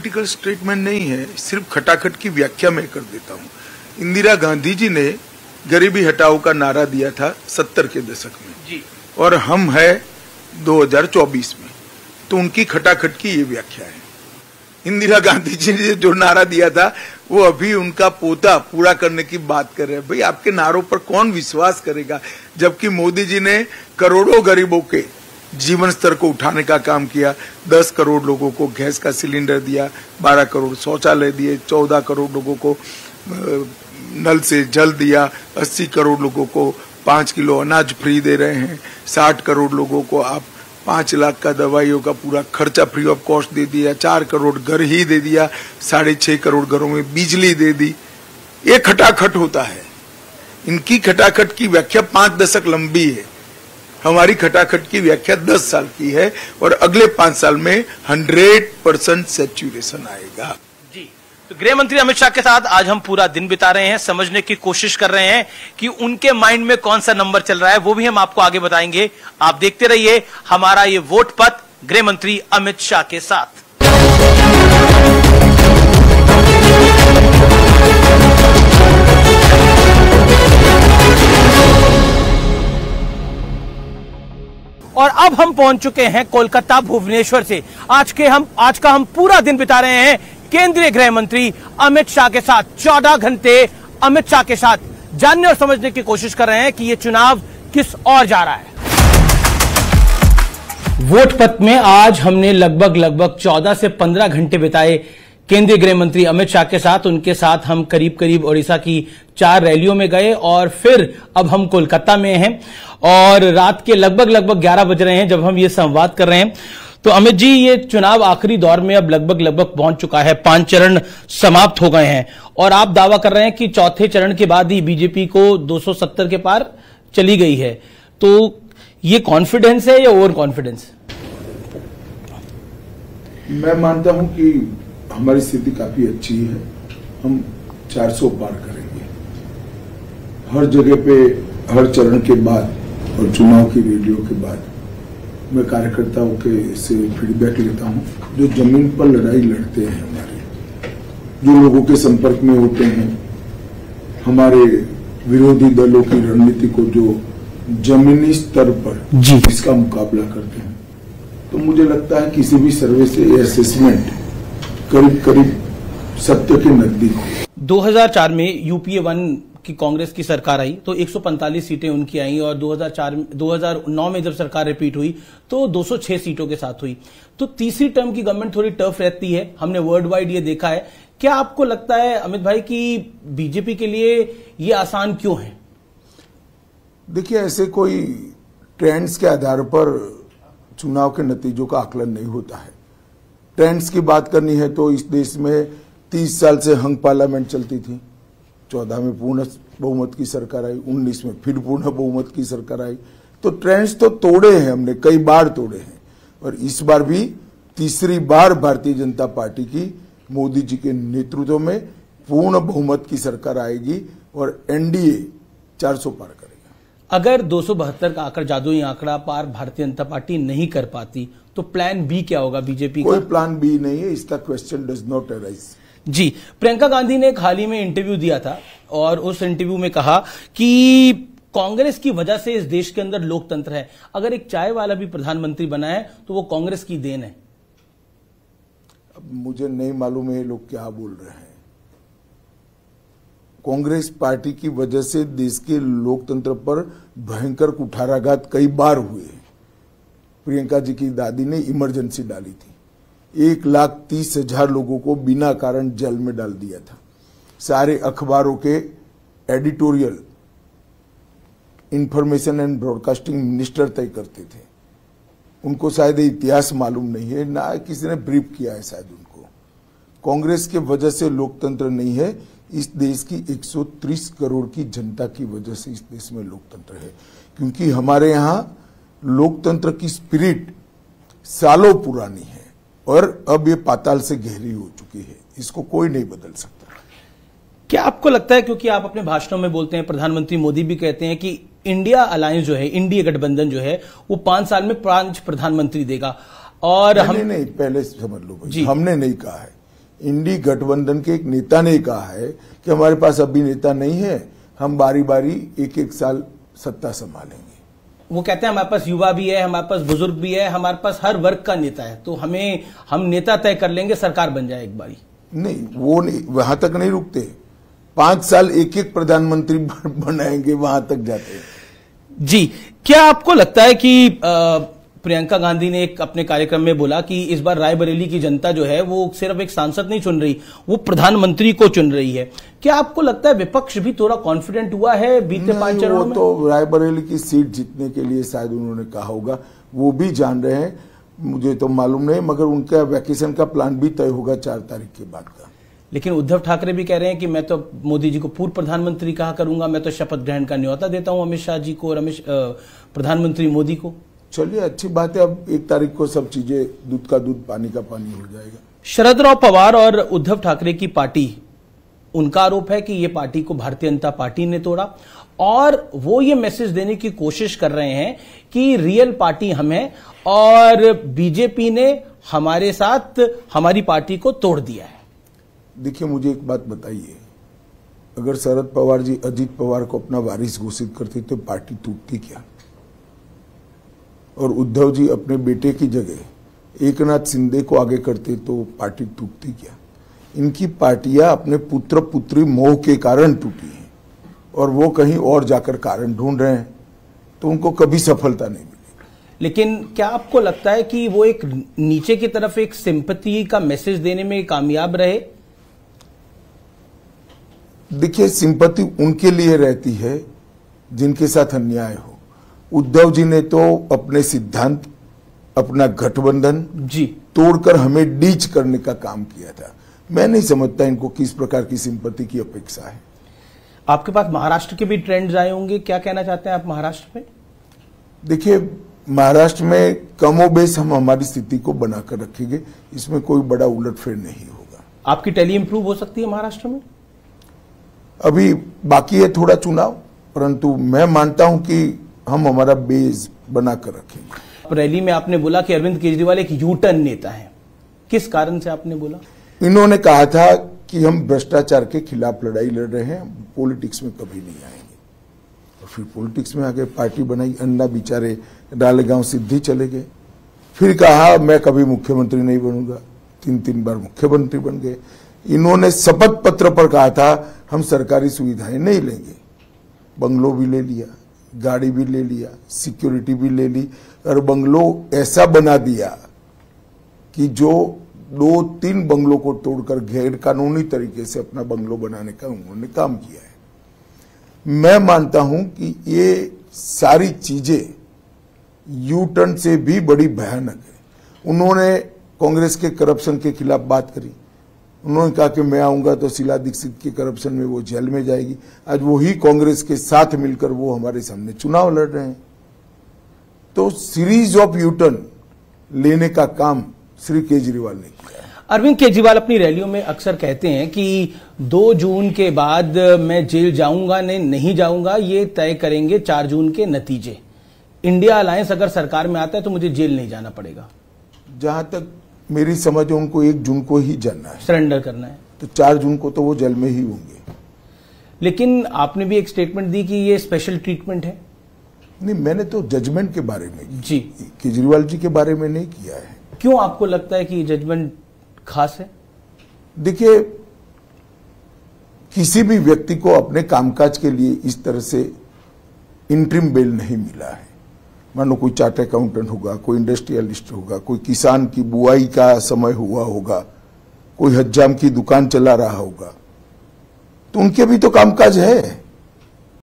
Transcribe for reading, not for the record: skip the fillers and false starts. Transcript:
Political statement नहीं है, सिर्फ खटाखट की व्याख्या मैं कर देता हूँ। इंदिरा गांधी जी ने गरीबी हटाओ का नारा दिया था 70 के दशक में जी। और हम है 2024 में, तो उनकी खटाखट की ये व्याख्या है। इंदिरा गांधी जी ने जो नारा दिया था वो अभी उनका पोता पूरा करने की बात कर रहे हैं। भाई आपके नारों पर कौन विश्वास करेगा, जबकि मोदी जी ने करोड़ों गरीबों के जीवन स्तर को उठाने का काम किया। 10 करोड़ लोगों को गैस का सिलेंडर दिया, 12 करोड़ शौचालय दिए, 14 करोड़ लोगों को नल से जल दिया, 80 करोड़ लोगों को 5 किलो अनाज फ्री दे रहे हैं, 60 करोड़ लोगों को आप 5 लाख का दवाइयों का पूरा खर्चा फ्री ऑफ कॉस्ट दे दिया, 4 करोड़ घर ही दे दिया, 6.5 करोड़ घरों में बिजली दे दी। ये खटाखट होता है। इनकी खटाखट की व्याख्या 5 दशक लंबी है, हमारी खटाखट की व्याख्या 10 साल की है और अगले 5 साल में 100% सैचुरेशन आएगा। जी, तो गृह मंत्री अमित शाह के साथ आज हम पूरा दिन बिता रहे हैं, समझने की कोशिश कर रहे हैं कि उनके माइंड में कौन सा नंबर चल रहा है, वो भी हम आपको आगे बताएंगे। आप देखते रहिए हमारा ये वोट पथ गृह मंत्री अमित शाह के साथ। और अब हम पहुंच चुके हैं कोलकाता भुवनेश्वर से। आज का हम पूरा दिन बिता रहे हैं केंद्रीय गृह मंत्री अमित शाह के साथ। 14 घंटे अमित शाह के साथ जानने और समझने की कोशिश कर रहे हैं कि ये चुनाव किस ओर जा रहा है। वोट पथ में आज हमने लगभग 14 से 15 घंटे बिताए केंद्रीय गृह मंत्री अमित शाह के साथ। उनके साथ हम करीब ओडिशा की 4 रैलियों में गए और फिर अब हम कोलकाता में हैं और रात के लगभग 11 बज रहे हैं जब हम ये संवाद कर रहे हैं। तो अमित जी, ये चुनाव आखिरी दौर में अब लगभग पहुंच चुका है, 5 चरण समाप्त हो गए हैं और आप दावा कर रहे हैं कि चौथे चरण के बाद ही बीजेपी को 270 के पार चली गई है। तो ये कॉन्फिडेंस है या ओवर कॉन्फिडेंस? मैं मानता हूं कि हमारी स्थिति काफी अच्छी है, हम 400 पार करेंगे। हर जगह पे हर चरण के बाद और चुनाव की रैलियों के बाद मैं कार्यकर्ताओं के से फीडबैक लेता हूं, जो जमीन पर लड़ाई लड़ते हैं, हमारे जो लोगों के संपर्क में होते हैं, हमारे विरोधी दलों की रणनीति को जो जमीनी स्तर पर इसका मुकाबला करते हैं, तो मुझे लगता है किसी भी सर्वे से ये असेसमेंट करीब सत्य के नजदीक हो। 2004 में यूपीए 1 की कांग्रेस की सरकार आई तो 145 सीटें उनकी आई और 2009 में जब सरकार रिपीट हुई तो 206 सीटों के साथ हुई। तो तीसरी टर्म की गवर्नमेंट थोड़ी टफ रहती है, हमने वर्ल्ड वाइड ये देखा है। क्या आपको लगता है अमित भाई कि बीजेपी के लिए ये आसान क्यों है? देखिए, ऐसे कोई ट्रेंड्स के आधार पर चुनाव के नतीजों का आकलन नहीं होता है। ट्रेंड्स की बात करनी है तो इस देश में 30 साल से हंग पार्लियामेंट चलती थी। 14 में पूर्ण बहुमत की सरकार आई, 19 में फिर पूर्ण बहुमत की सरकार आई। तो ट्रेंड्स तो तोड़े हैं हमने, कई बार तोड़े हैं और इस बार भी तीसरी बार भारतीय जनता पार्टी की मोदी जी के नेतृत्व में पूर्ण बहुमत की सरकार आएगी और एनडीए 400 पार करेगा। अगर 272 का आंकड़ा, जादुई आंकड़ा पार भारतीय जनता पार्टी नहीं कर पाती तो प्लान बी क्या होगा बीजेपी का? कोई प्लान बी नहीं है, इसका क्वेश्चन डज नॉट अराइज। जी, प्रियंका गांधी ने एक हाल ही में इंटरव्यू दिया था और उस इंटरव्यू में कहा कि कांग्रेस की वजह से इस देश के अंदर लोकतंत्र है। अगर एक चाय वाला भी प्रधानमंत्री बना है तो वो कांग्रेस की देन है। अब मुझे नहीं मालूम है ये लोग क्या बोल रहे हैं। कांग्रेस पार्टी की वजह से देश के लोकतंत्र पर भयंकर कुठाराघात कई बार हुए। प्रियंका जी की दादी ने इमरजेंसी डाली थी, 1,30,000 लोगों को बिना कारण जेल में डाल दिया था। सारे अखबारों के editorial information and broadcasting minister तय करते थे। उनको शायद इतिहास मालूम नहीं है, ना किसी ने ब्रीफ किया है शायद उनको। कांग्रेस के वजह से लोकतंत्र नहीं है, इस देश की 130 करोड़ की जनता की वजह से इस देश में लोकतंत्र है। क्योंकि हमारे यहाँ लोकतंत्र की स्पिरिट सालों पुरानी है और अब ये पाताल से गहरी हो चुकी है, इसको कोई नहीं बदल सकता। क्या आपको लगता है, क्योंकि आप अपने भाषणों में बोलते हैं, प्रधानमंत्री मोदी भी कहते हैं कि इंडिया अलायंस जो है, इंडिया गठबंधन जो है, वो 5 साल में 5 प्रधानमंत्री देगा और नहीं, पहले समझ लो भाई, हमने नहीं कहा है, इंडी गठबंधन के एक नेता ने कहा है कि हमारे पास अभी नेता नहीं है, हम बारी बारी एक एक साल सत्ता संभालेंगे। वो कहते हैं हमारे पास युवा भी है, हमारे पास बुजुर्ग भी है, हमारे पास हर वर्ग का नेता है, तो हम नेता तय कर लेंगे, सरकार बन जाए एक बारी। नहीं, वो नहीं, वहां तक नहीं रुकते, 5 साल एक एक प्रधानमंत्री बनाएंगे, वहां तक जाते हैं। जी, क्या आपको लगता है कि प्रियंका गांधी ने एक अपने कार्यक्रम में बोला कि इस बार रायबरेली की जनता जो है वो सिर्फ एक सांसद नहीं चुन रही, वो प्रधानमंत्री को चुन रही है। क्या आपको लगता है विपक्ष भी थोड़ा कॉन्फिडेंट हुआ है बीते 5 चरणों में? तो रायबरेली की सीट जीतने के लिए शायद उन्होंने कहा होगा, वो भी जान रहे हैं, मुझे तो मालूम नहीं, मगर उनका वैकेशन का प्लान भी तय होगा 4 तारीख के बाद का। लेकिन उद्धव ठाकरे भी कह रहे हैं कि मैं तो मोदी जी को पूर्व प्रधानमंत्री कहा करूंगा, मैं तो शपथ ग्रहण का न्योता देता हूं अमित शाह जी को और प्रधानमंत्री मोदी को। चलिए, अच्छी बात है, अब 1 तारीख को सब चीजें दूध का दूध पानी का पानी हो जाएगा। शरद राव पवार और उद्धव ठाकरे की पार्टी, उनका आरोप है कि ये पार्टी को भारतीय जनता पार्टी ने तोड़ा और वो ये मैसेज देने की कोशिश कर रहे हैं कि रियल पार्टी हम हैं और बीजेपी ने हमारे साथ हमारी पार्टी को तोड़ दिया है। देखिए, मुझे एक बात बताइए, अगर शरद पवार जी अजीत पवार को अपना वारिस घोषित करते तो पार्टी टूटती क्या? और उद्धव जी अपने बेटे की जगह एकनाथ शिंदे को आगे करते तो पार्टी टूटती क्या? इनकी पार्टियां अपने पुत्र पुत्री मोह के कारण टूटी हैं और वो कहीं और जाकर कारण ढूंढ रहे हैं, तो उनको कभी सफलता नहीं मिलेगी। लेकिन क्या आपको लगता है कि वो एक नीचे की तरफ एक सिंपैथी का मैसेज देने में कामयाब रहे? देखिए, सिंपैथी उनके लिए रहती है जिनके साथ अन्याय हो। उद्धव जी ने तो अपने सिद्धांत, अपना गठबंधन जी तोड़कर हमें डीच करने का काम किया था। मैं नहीं समझता इनको किस प्रकार की सिंपैथी की अपेक्षा है। आपके पास महाराष्ट्र के भी ट्रेंड्स आए होंगे, क्या कहना चाहते हैं आप महाराष्ट्र में? देखिए, महाराष्ट्र में कमोबेश हम हमारी स्थिति को बनाकर रखेंगे, इसमें कोई बड़ा उलटफेर नहीं होगा। आपकी टैली इंप्रूव हो सकती है महाराष्ट्र में? अभी बाकी है थोड़ा चुनाव, परंतु मैं मानता हूं कि हम हमारा बेस बनाकर रखेंगे। रैली में आपने बोला कि अरविंद केजरीवाल एक यू टर्न नेता है, किस कारण से आपने बोला? इन्होंने कहा था कि हम भ्रष्टाचार के खिलाफ लड़ाई लड़ रहे हैं, पॉलिटिक्स में कभी नहीं आएंगे। और फिर पॉलिटिक्स में आगे पार्टी बनाई, अन्ना बेचारे डालेगांव सिद्धि चले गए। फिर कहा मैं कभी मुख्यमंत्री नहीं बनूंगा, 3 बार मुख्यमंत्री बन गए। इन्होंने शपथ पत्र पर कहा था हम सरकारी सुविधाएं नहीं लेंगे, बंगलो भी ले लिया, गाड़ी भी ले लिया, सिक्योरिटी भी ले ली और बंगलो ऐसा बना दिया कि जो 2-3 बंगलों को तोड़कर गैर कानूनी तरीके से अपना बंगलो बनाने का उन्होंने काम किया है। मैं मानता हूं कि ये सारी चीजें यू टर्न से भी बड़ी भयानक है। उन्होंने कांग्रेस के करप्शन के खिलाफ बात करी, उन्होंने कहा कि मैं आऊंगा तो शीला दीक्षित के करप्शन में वो जेल में जाएगी। आज वही कांग्रेस के साथ मिलकर वो हमारे सामने चुनाव लड़ रहे हैं। तो सीरीज ऑफ यू टर्न लेने का काम श्री केजरीवाल ने किया। अरविंद केजरीवाल अपनी रैलियों में अक्सर कहते हैं कि 2 जून के बाद मैं जेल जाऊंगा नहीं जाऊंगा, ये तय करेंगे 4 जून के नतीजे। इंडिया अलायंस अगर सरकार में आता है तो मुझे जेल नहीं जाना पड़ेगा। जहां तक मेरी समझ है, उनको 1 जून को ही जाना है, सरेंडर करना है, तो 4 जून को तो वो जेल में ही होंगे। लेकिन आपने भी एक स्टेटमेंट दी कि ये स्पेशल ट्रीटमेंट है। नहीं, मैंने तो जजमेंट के बारे में जी केजरीवाल जी के बारे में नहीं किया है। क्यों आपको लगता है कि जजमेंट खास है? देखिए, किसी भी व्यक्ति को अपने कामकाज के लिए इस तरह से इंटरिम बेल नहीं मिला है। मानो कोई चार्ट अकाउंटेंट होगा, कोई इंडस्ट्रियलिस्ट होगा, कोई किसान की बुआई का समय हुआ होगा, कोई हज्जाम की दुकान चला रहा होगा, तो उनके भी तो कामकाज है।